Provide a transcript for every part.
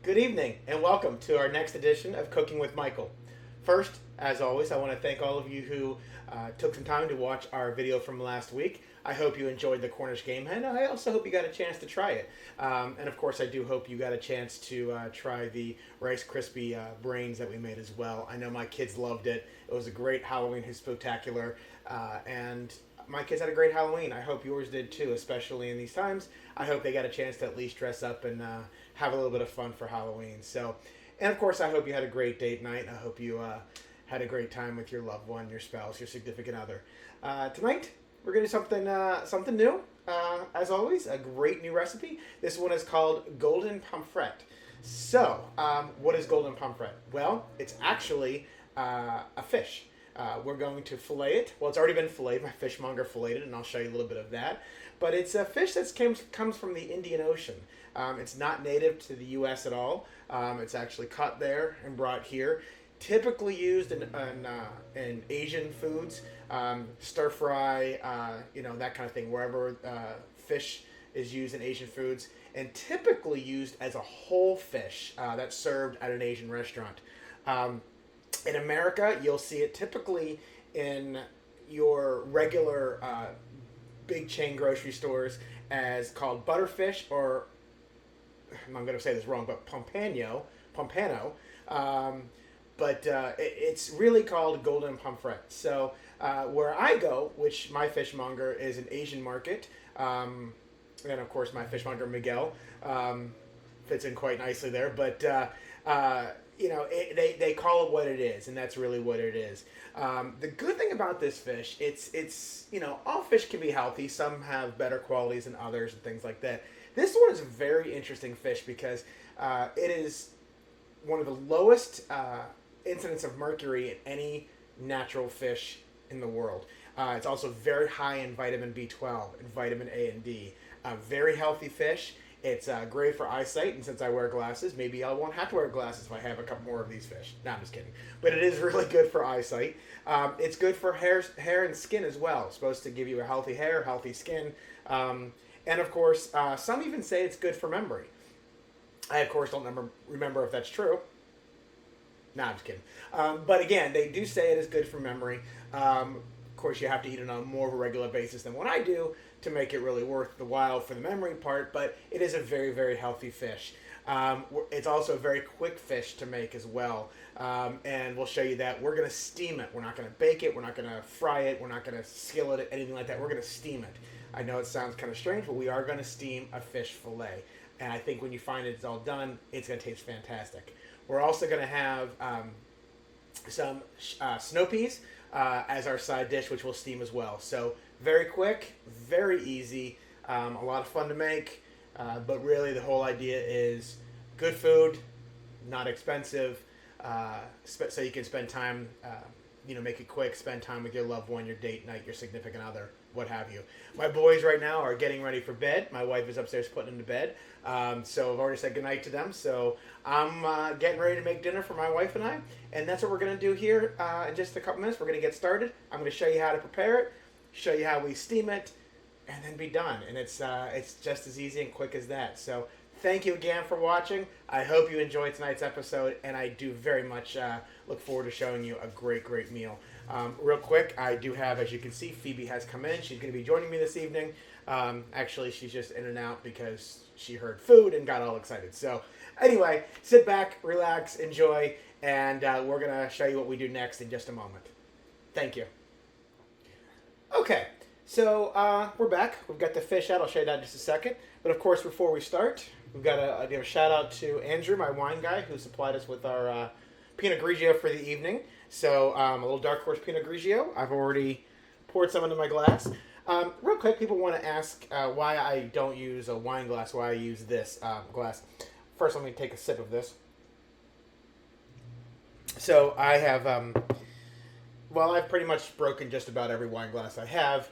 Good evening, and welcome to our next edition of Cooking with Michael. First, as always, I want to thank all of you who took some time to watch our video from last week. I hope you enjoyed the Cornish game hen. I also hope you got a chance to try it. And of course, I do hope you got a chance to try the Rice Krispie brains that we made as well. I know my kids loved it. It was a great Halloween spectacular, and my kids had a great Halloween. I hope yours did too, especially in these times. I hope they got a chance to at least dress up and have a little bit of fun for Halloween. So, and of course, I hope you had a great date night. I hope you had a great time with your loved one, your spouse, your significant other. Tonight, we're going to do something new. As always, a great new recipe. This one is called Golden Pomfret. So, what is Golden Pomfret? Well, it's actually a fish. We're going to fillet it. Well, it's already been filleted. My fishmonger filleted, and I'll show you a little bit of that. But it's a fish that comes from the Indian Ocean. It's not native to the U.S. at all. It's actually caught there and brought here. Typically used in Asian foods, stir fry, that kind of thing. Wherever fish is used in Asian foods, and typically used as a whole fish that's served at an Asian restaurant. In America, you'll see it typically in your regular big chain grocery stores as called butterfish, or I'm going to say this wrong, but pompano. It's really called Golden Pomfret. So where I go, which my fishmonger is an Asian market, and of course my fishmonger Miguel fits in quite nicely there, but they call it what it is, and that's really what it is. The good thing about this fish, it's all fish can be healthy. Some have better qualities than others and things like that. This one is a very interesting fish because it is one of the lowest incidence of mercury in any natural fish in the world. It's also very high in vitamin B12 and vitamin A and D. Very healthy fish. It's great for eyesight, and since I wear glasses, maybe I won't have to wear glasses if I have a couple more of these fish. No, I'm just kidding. But it is really good for eyesight. It's good for hair and skin as well. It's supposed to give you a healthy hair, healthy skin. And of course, some even say it's good for memory. I, of course, don't remember if that's true. No, I'm just kidding. But again, they do say it is good for memory. Of course, you have to eat it on more of a regular basis than what I do to make it really worth the while for the memory part, but it is a very, very healthy fish. It's also a very quick fish to make as well, and we'll show you that. We're going to steam it. We're not going to bake it. We're not going to fry it. We're not going to skillet it, anything like that. We're going to steam it. I know it sounds kind of strange, but we are going to steam a fish fillet, and I think when you find it's all done, it's going to taste fantastic. We're also going to have some snow peas as our side dish, which we'll steam as well. So very quick, very easy, a lot of fun to make, but really the whole idea is good food, not expensive, so you can spend time, make it quick, spend time with your loved one, your date night, your significant other, what have you. My boys right now are getting ready for bed. My wife is upstairs putting them to bed, so I've already said goodnight to them. So I'm getting ready to make dinner for my wife and I, and that's what we're going to do here in just a couple minutes. We're going to get started. I'm going to show you how to prepare it, show you how we steam it, and then be done. And it's just as easy and quick as that. So thank you again for watching. I hope you enjoyed tonight's episode, and I do very much look forward to showing you a great, great meal. Real quick, I do have, as you can see, Phoebe has come in. She's going to be joining me this evening. Actually, she's just in and out because she heard food and got all excited. So anyway, sit back, relax, enjoy, and we're going to show you what we do next in just a moment. Thank you. Okay, so we're back. We've got the fish out. I'll show you that in just a second. But of course, before we start, we've got to give a shout out to Andrew, my wine guy, who supplied us with our Pinot Grigio for the evening. So a little dark horse Pinot Grigio. I've already poured some into my glass. Real quick, people want to ask why I don't use a wine glass, why I use this glass. First, let me take a sip of this. So I have, I've pretty much broken just about every wine glass I have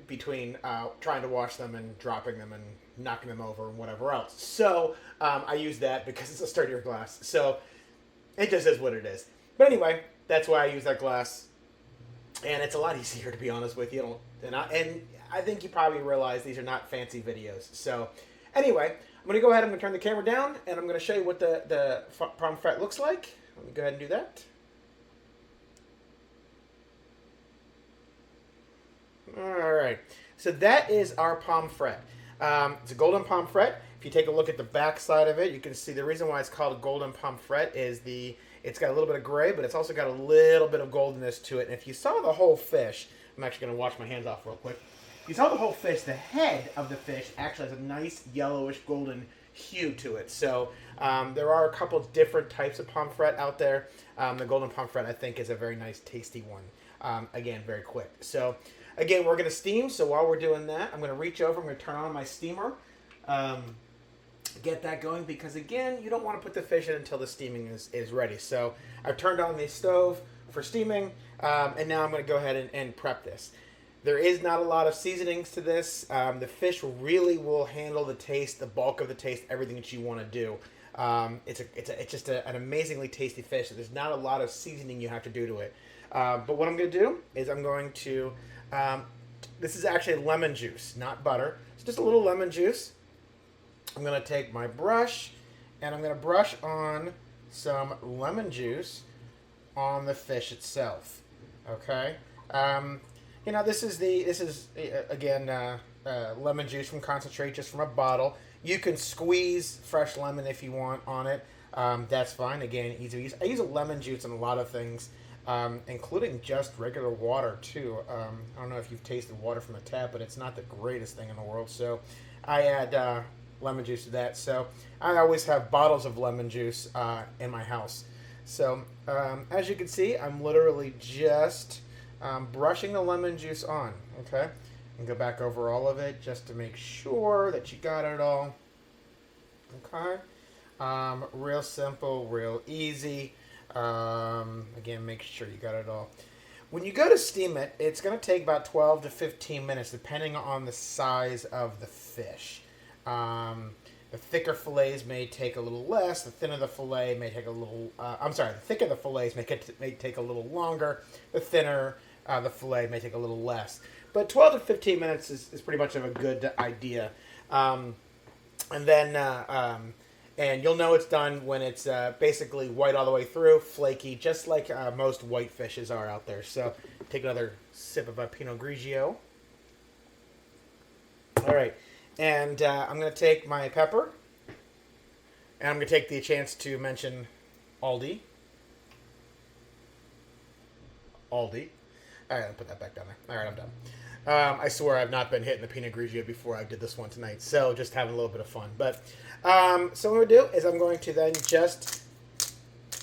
between trying to wash them and dropping them and knocking them over and whatever else. So I use that because it's a sturdier glass. So it just is what it is. But anyway, that's why I use that glass. And it's a lot easier, to be honest with you. And I think you probably realize these are not fancy videos. So Anyway, I'm going to go ahead. I'm going to turn the camera down, and I'm going to show you what the Pomfret looks like. Let me go ahead and do that. All right. So that is our Pomfret. It's a golden Pomfret. If you take a look at the back side of it, you can see the reason why it's called a golden Pomfret is it's got a little bit of gray, but it's also got a little bit of goldenness to it. And if you saw the whole fish, I'm actually going to wash my hands off real quick. If you saw the whole fish, the head of the fish actually has a nice yellowish golden hue to it. So there are a couple different types of Pomfret out there. The golden Pomfret, I think, is a very nice, tasty one. Again, very quick. So again, we're going to steam. So while we're doing that, I'm going to reach over. I'm going to turn on my steamer. Get that going because, again, you don't want to put the fish in until the steaming is ready. So I've turned on the stove for steaming, and now I'm going to go ahead and prep this. There is not a lot of seasonings to this. The fish really will handle the taste, the bulk of the taste, everything that you want to do. It's just an amazingly tasty fish. There's not a lot of seasoning you have to do to it. But what I'm going to do is I'm going to, this is actually lemon juice, not butter. It's just a little lemon juice. I'm going to take my brush and I'm going to brush on some lemon juice on the fish itself. Okay. You know, this is again lemon juice from concentrate, just from a bottle. You can squeeze fresh lemon if you want on it. That's fine. Again, easy to use. I use a lemon juice on a lot of things, including just regular water too. I don't know if you've tasted water from a tap, but it's not the greatest thing in the world. So I add lemon juice to that. So I always have bottles of lemon juice in my house. So as you can see, I'm literally just brushing the lemon juice on. Okay, and go back over all of it just to make sure that you got it all. Okay, real simple, real easy. Again, make sure you got it all. When you go to steam it, it's going to take about 12 to 15 minutes, depending on the size of the fish. The thicker fillets may take a little less. The thinner the fillet may take a little. The thicker the fillets may take a little longer. The thinner the fillet may take a little less. But 12 to 15 minutes is pretty much of a good idea. And you'll know it's done when it's basically white all the way through, flaky, just like most white fishes are out there. So take another sip of a Pinot Grigio. All right. And I'm going to take my pepper, and I'm going to take the chance to mention Aldi. All right, I'll put that back down there. All right, I'm done. I swear I've not been hitting the Pinot Grigio before I did this one tonight, so just having a little bit of fun. But so what I'm going to do is I'm going to then just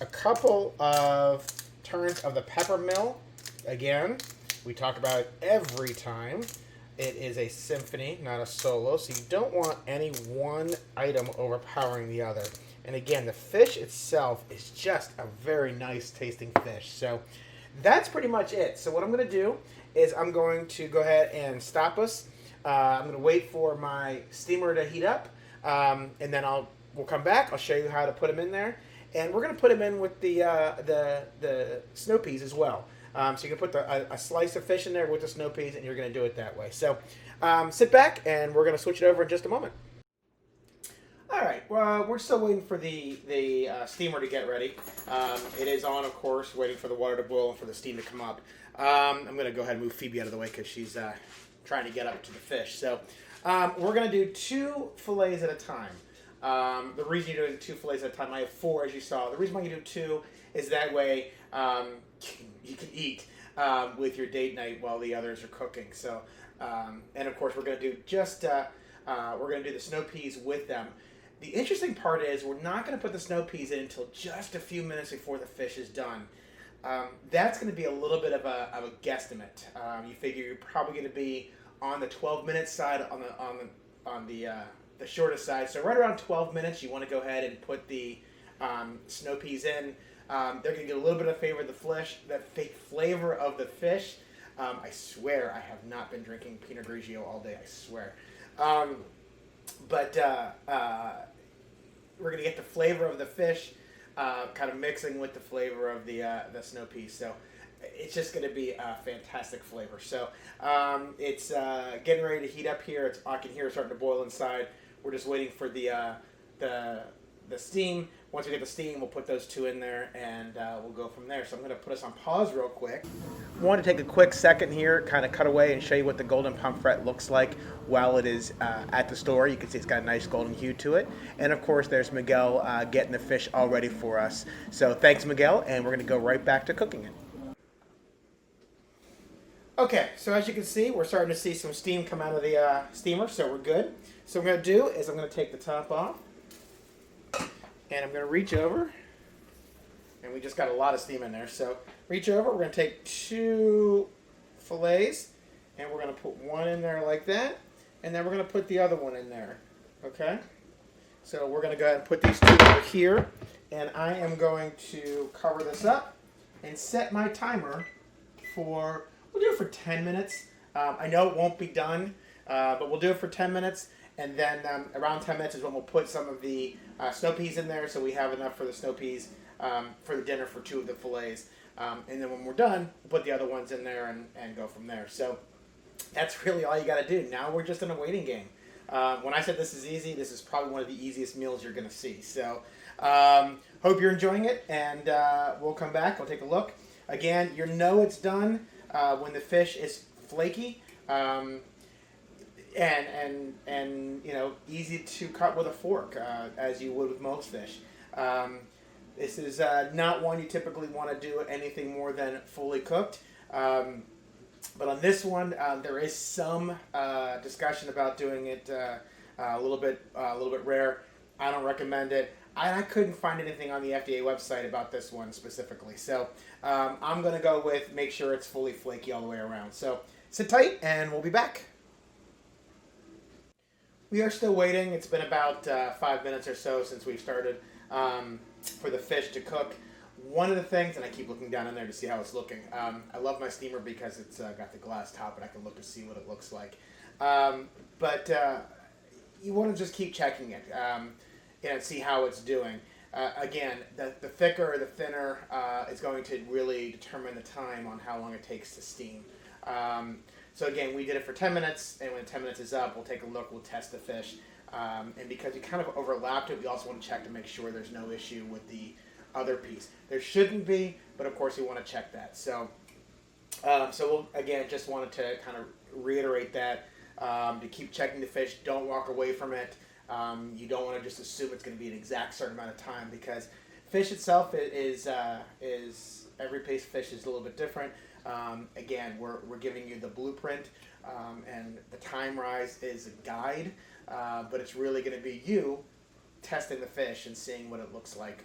a couple of turns of the pepper mill. Again, we talk about it every time. It is a symphony, not a solo, so you don't want any one item overpowering the other. And again, the fish itself is just a very nice tasting fish. So that's pretty much it. So what I'm going to do is I'm going to go ahead and stop us. I'm going to wait for my steamer to heat up, and then we'll come back. I'll show you how to put them in there. And we're going to put them in with the snow peas as well. So you can put a slice of fish in there with the snow peas, and you're going to do it that way. So sit back, and we're going to switch it over in just a moment. All right, well, we're still waiting for the steamer to get ready. It is on, of course, waiting for the water to boil and for the steam to come up. I'm going to go ahead and move Phoebe out of the way because she's trying to get up to the fish. So we're going to do 2 fillets at a time. The reason you're doing 2 fillets at a time, I have 4, as you saw. The reason why you do 2 is that way you can eat with your date night while the others are cooking. So, and of course, we're going to do we're going to do the snow peas with them. The interesting part is we're not going to put the snow peas in until just a few minutes before the fish is done. That's going to be a little bit of a guesstimate. You figure you're probably going to be on the 12-minute side, on the shortest side. So right around 12 minutes, you want to go ahead and put the snow peas in. They're going to get a little bit of flavor of the flesh, that fake flavor of the fish. I swear I have not been drinking Pinot Grigio all day. I swear. But we're going to get the flavor of the fish kind of mixing with the flavor of the snow peas. So it's just going to be a fantastic flavor. So it's getting ready to heat up here. I can hear it starting to boil inside. We're just waiting for the steam. Once we get the steam, we'll put those two in there, and we'll go from there. So I'm going to put us on pause real quick. I want to take a quick second here, kind of cut away and show you what the golden pomfret looks like while it is at the store. You can see it's got a nice golden hue to it. And of course, there's Miguel getting the fish all ready for us. So thanks, Miguel, and we're going to go right back to cooking it. Okay, so as you can see, we're starting to see some steam come out of the steamer, so we're good. So what I'm going to do is I'm going to take the top off, and I'm going to reach over, and we just got a lot of steam in there. So reach over, we're going to take 2 fillets, and we're going to put one in there like that, and then we're going to put the other one in there, okay? So we're going to go ahead and put these 2 over here, and I am going to cover this up and set my timer for, we'll do it for 10 minutes. I know it won't be done, but we'll do it for 10 minutes. And then around 10 minutes is when we'll put some of the snow peas in there, so we have enough for the snow peas for the dinner for 2 of the fillets. And then when we're done, we'll put the other ones in there and go from there. So that's really all you got to do. Now we're just in a waiting game. When I said this is easy, this is probably one of the easiest meals you're going to see. So hope you're enjoying it, and we'll come back. We'll take a look. Again, you know it's done when the fish is flaky. And you know, easy to cut with a fork, as you would with most fish. This is not one you typically want to do anything more than fully cooked. But on this one, there is some discussion about doing it a little bit rare. I don't recommend it. I couldn't find anything on the FDA website about this one specifically. So I'm going to go with make sure it's fully flaky all the way around. So sit tight, and we'll be back. We are still waiting. It's been about 5 minutes or so since we've started for the fish to cook. One of the things, and I keep looking down in there to see how it's looking. I love my steamer because it's got the glass top, and I can look to see what it looks like. But you want to just keep checking it and see how it's doing. Again, the thicker or the thinner is going to really determine the time on how long it takes to steam. So again, we did it for 10 minutes, and when 10 minutes is up, we'll take a look, we'll test the fish. And because we kind of overlapped it, we also want to check to make sure there's no issue with the other piece. There shouldn't be, but of course we want to check that. So we'll, again, just wanted to kind of reiterate that, to keep checking the fish. Don't walk away from it. You don't want to just assume it's going to be an exact certain amount of time, because fish itself is every piece of fish is a little bit different. Again, we're giving you the blueprint, and the time rise is a guide, but it's really going to be you testing the fish and seeing what it looks like,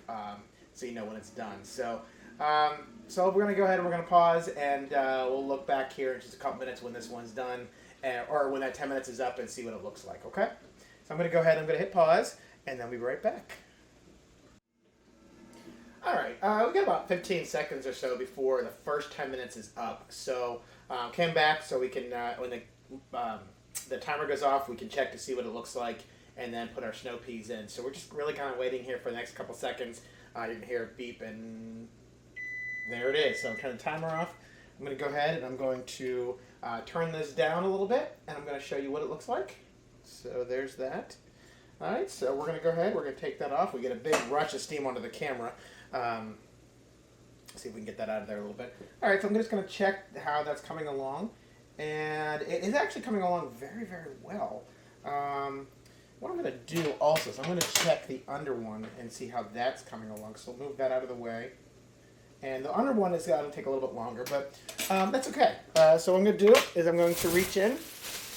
so you know when it's done. So we're going to go ahead and we're going to pause, and we'll look back here in just a couple minutes when this one's done, or when that 10 minutes is up, and see what it looks like, okay? So I'm going to go ahead, I'm going to hit pause, and then we'll be right back. All right, we got about 15 seconds or so before the first 10 minutes is up. So came back so we can, when the timer goes off, we can check to see what it looks like and then put our snow peas in. So we're just really kind of waiting here for the next couple seconds. You can hear it beep, and there it is. So turn the timer off. I'm going to go ahead and I'm going to turn this down a little bit, and I'm going to show you what it looks like. So there's that. All right, so we're going to go ahead. We're going to take that off. We get a big rush of steam onto the camera. See if we can get that out of there a little bit. All right, so I'm just going to check how that's coming along. And it is actually coming along very, very well. What I'm going to do also is I'm going to check the under one and see how that's coming along. So we'll move that out of the way. And the under one is going to take a little bit longer, but that's okay. So what I'm going to do is I'm going to reach in.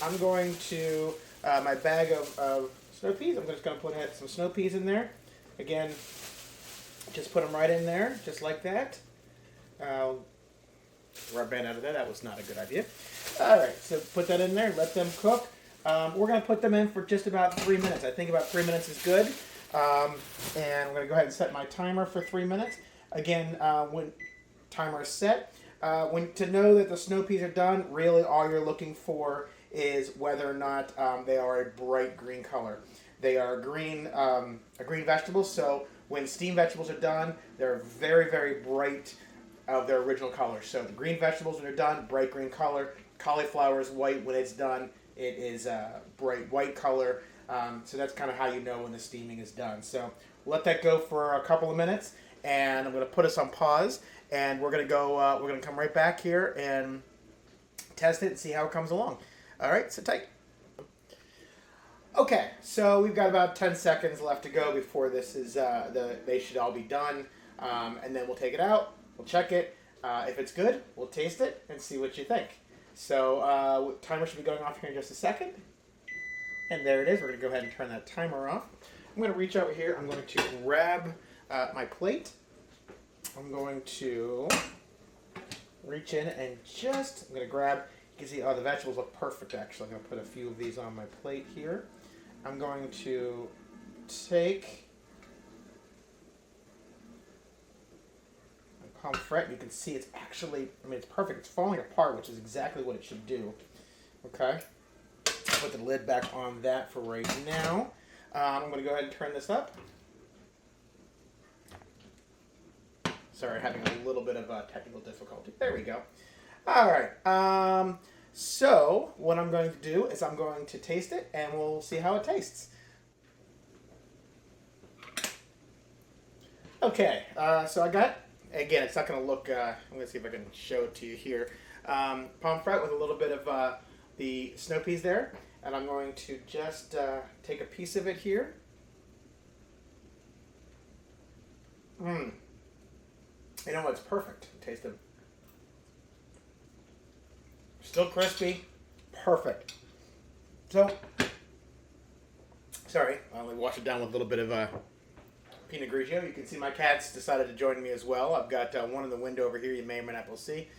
I'm going to, my bag of snow peas, I'm just going to put some snow peas in there. Again, just put them right in there, just like that. Rub band out of there. That was not a good idea. All right, so put that in there. Let them cook. We're going to put them in for just about 3 minutes. I think about 3 minutes is good. And I'm going to go ahead and set my timer for 3 minutes. Again, when timer is set, to know that the snow peas are done, really all you're looking for is whether or not they are a bright green color. They are a green vegetable, so when steamed vegetables are done, they're very, very bright of their original color. So the green vegetables, when they're done, bright green color. Cauliflower is white when it's done. it is a bright white color. So that's kind of how you know when the steaming is done. So let that go for a couple of minutes, and I'm going to put us on pause, and we're going to go. We're going to come right back here and test it and see how it comes along. All right, sit tight. Okay, so we've got about 10 seconds left to go before this is they should all be done, and then we'll take it out. We'll check it. If it's good, we'll taste it and see what you think. So timer should be going off here in just a second. And there it is. We're going to go ahead and turn that timer off. I'm going to reach over here. I'm going to grab my plate. I'm going to reach in and I'm going to grab, you can see, the vegetables look perfect actually. I'm going to put a few of these on my plate here. I'm going to take my pomfret. You can see it's actually, it's perfect. It's falling apart, which is exactly what it should do. Okay. Put the lid back on that for right now. I'm going to go ahead and turn this up. Sorry, having a little bit of technical difficulty. There we go. All right. So what I'm going to do is I'm going to taste it, and we'll see how it tastes. Okay. So I got, again, it's not going to look, I'm going to see if I can show it to you here. Pomfret with a little bit of the snow peas there. And I'm going to just take a piece of it here. You know what? It's perfect. Taste it. Still crispy. Perfect. So, sorry, I'll only wash it down with a little bit of Pinot Grigio. You can see my cats decided to join me as well. I've got one in the window over here you may or may not be able to see.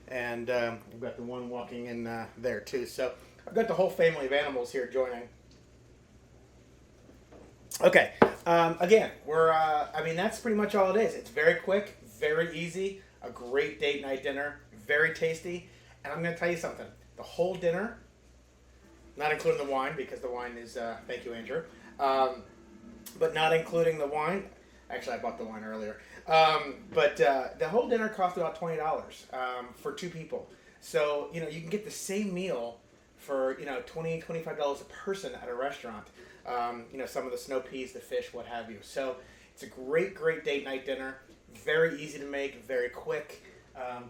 And I've got the one walking in there too. So I've got the whole family of animals here joining. Okay, again, that's pretty much all it is. It's very quick, very easy, a great date night dinner, very tasty. And I'm going to tell you something. The whole dinner, not including the wine, because the wine is, thank you, Andrew, but not including the wine. Actually, I bought the wine earlier. But the whole dinner cost about $20 for 2 people. So, you can get the same meal for, $20, $25 a person at a restaurant. Some of the snow peas, the fish, what have you. So it's a great, great date night dinner. Very easy to make, very quick.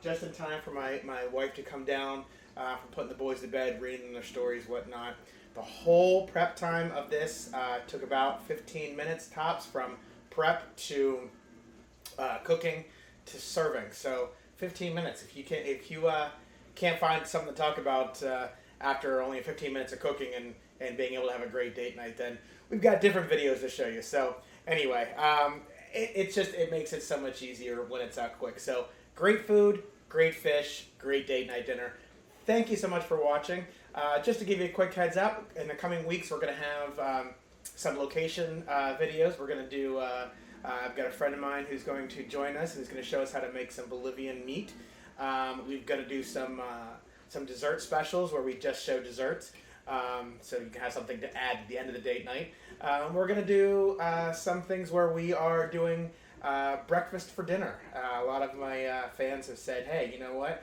Just in time for my wife to come down from putting the boys to bed, reading their stories, whatnot. The whole prep time of this took about 15 minutes tops, from prep to cooking to serving. So 15 minutes. If you can't find something to talk about after only 15 minutes of cooking and being able to have a great date night, then we've got different videos to show you. So anyway, it makes it so much easier when it's quick. So great food, great fish, great date night dinner. Thank you so much for watching. Just to give you a quick heads up, in the coming weeks we're going to have some location videos. We're going to do, I've got a friend of mine who's going to join us and he's going to show us how to make some Bolivian meat. We've got to do some dessert specials where we just show desserts. So you can have something to add at the end of the date night. We're going to do some things where we are doing breakfast for dinner. A lot of my fans have said, hey, you know what?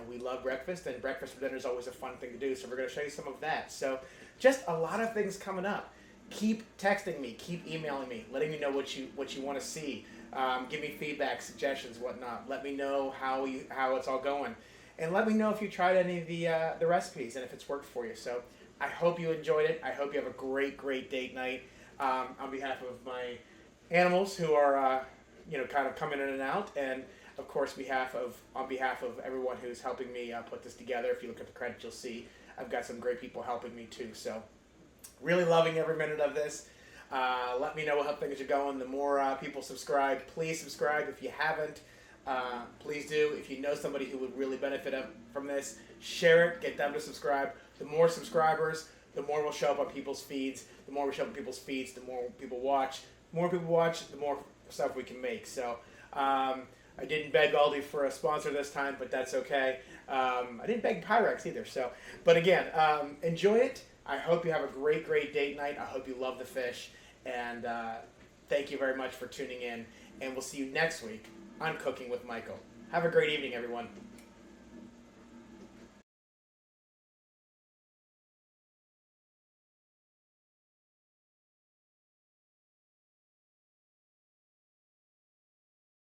We love breakfast, and breakfast for dinner is always a fun thing to do. So we're going to show you some of that. So just a lot of things coming up. Keep texting me, keep emailing me, letting me know what you want to see. Give me feedback, suggestions, whatnot. Let me know how it's all going. And let me know if you tried any of the recipes and if it's worked for you. So I hope you enjoyed it. I hope you have a great, great date night. On behalf of my animals who are, kind of coming in and out, and of course, on behalf of everyone who's helping me put this together. If you look at the credits, you'll see I've got some great people helping me too. So really loving every minute of this. Let me know how things are going. The more people subscribe, please subscribe. If you haven't, please do. If you know somebody who would really benefit from this, share it, get them to subscribe. The more subscribers, the more will show up on people's feeds. The more we show up on people's feeds, the more people watch. The more people watch, the more stuff we can make. So I didn't beg Aldi for a sponsor this time, but that's okay. I didn't beg Pyrex either. So, but again, enjoy it. I hope you have a great, great date night. I hope you love the fish. And thank you very much for tuning in. And we'll see you next week on Cooking with Michael. Have a great evening, everyone.